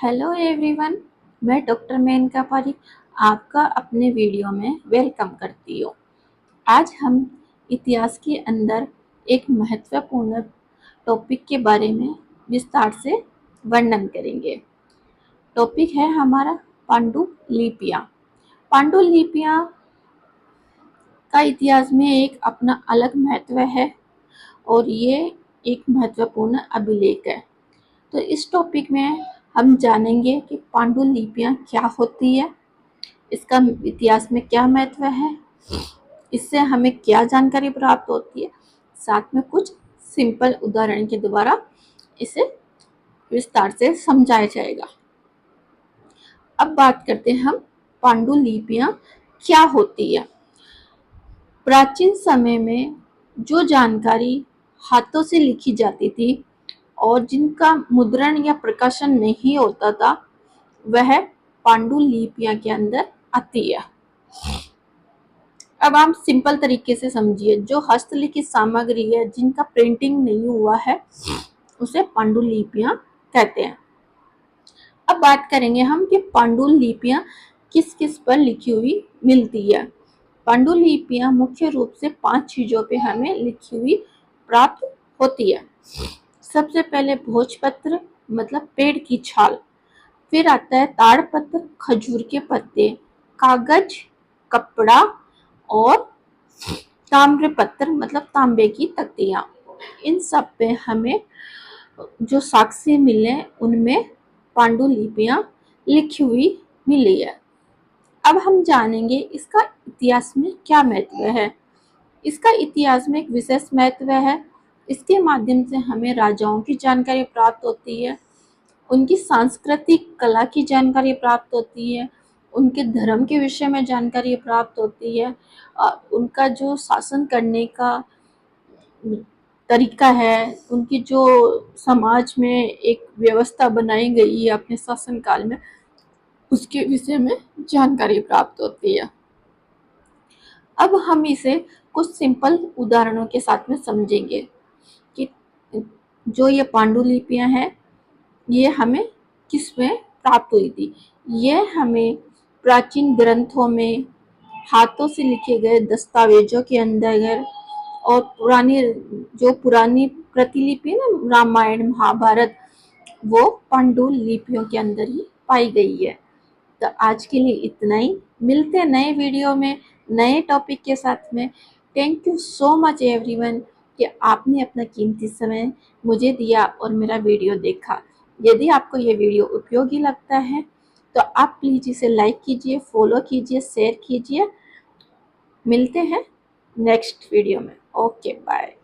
Hello everyone, मैं doctor Maneka पारी आपका अपने वीडियो में वेलकम करती हूँ। आज हम इतिहास के अंदर एक महत्वपूर्ण टॉपिक के बारे में विस्तार से वर्णन करेंगे। टॉपिक है हमारा पांडुलिपियाँ। पांडुलिपियाँ का इतिहास में एक अपना अलग महत्व है और ये एक महत्वपूर्ण अभिलेख है। तो इस टॉपिक में हम जानेंगे कि पांडुलिपियाँ क्या होती है, इसका इतिहास में क्या महत्व है, इससे हमें क्या जानकारी प्राप्त होती है, साथ में कुछ सिंपल उदाहरण के द्वारा इसे विस्तार से समझाया जाएगा। अब बात करते हैं हम पांडुलिपियाँ क्या होती है। प्राचीन समय में जो जानकारी हाथों से लिखी जाती थी और जिनका मुद्रण या प्रकाशन नहीं होता था, वह पांडुलिपियाँ के अंदर आती है। अब आप सिंपल तरीके से समझिए, जो हस्तलिखित सामग्री है जिनका प्रिंटिंग नहीं हुआ है उसे पांडुलिपियाँ कहते हैं। अब बात करेंगे हम कि पांडुलिपियाँ किस किस पर लिखी हुई मिलती है। पांडुलिपियाँ मुख्य रूप से 5 चीजों पे हमें लिखी हुई प्राप्त होती है। सबसे पहले भोजपत्र मतलब पेड़ की छाल, फिर आता है ताड़पत्र खजूर के पत्ते, कागज, कपड़ा और ताम्रपत्र मतलब तांबे की तख्तियां। इन सब पे हमें जो साक्ष्य मिले उनमें पांडुलिपियां लिखी हुई मिली है। अब हम जानेंगे इसका इतिहास में क्या महत्व है। इसका इतिहास में एक विशेष महत्व है। इसके माध्यम से हमें राजाओं की जानकारी प्राप्त होती है, उनकी सांस्कृतिक कला की जानकारी प्राप्त होती है, उनके धर्म के विषय में जानकारी प्राप्त होती है, उनका जो शासन करने का तरीका है, उनकी जो समाज में एक व्यवस्था बनाई गई है अपने शासन काल में, उसके विषय में जानकारी प्राप्त होती है। अब हम इसे कुछ सिंपल उदाहरणों के साथ में समझेंगे कि जो ये पांडुलिपियां हैं ये हमें किस में प्राप्त हुई थी। ये हमें प्राचीन ग्रंथों में हाथों से लिखे गए दस्तावेजों के अंदर और पुरानी प्रतिलिपि ना, रामायण महाभारत, वो पांडुलिपियों के अंदर ही पाई गई है। तो आज के लिए इतना ही, मिलते हैं नए वीडियो में नए टॉपिक के साथ में। Thank you so much everyone कि आपने अपना कीमती समय मुझे दिया और मेरा वीडियो देखा। यदि आपको ये वीडियो उपयोगी लगता है तो आप प्लीज़ इसे लाइक कीजिए, फॉलो कीजिए, शेयर कीजिए। मिलते हैं नेक्स्ट वीडियो में। Okay, bye.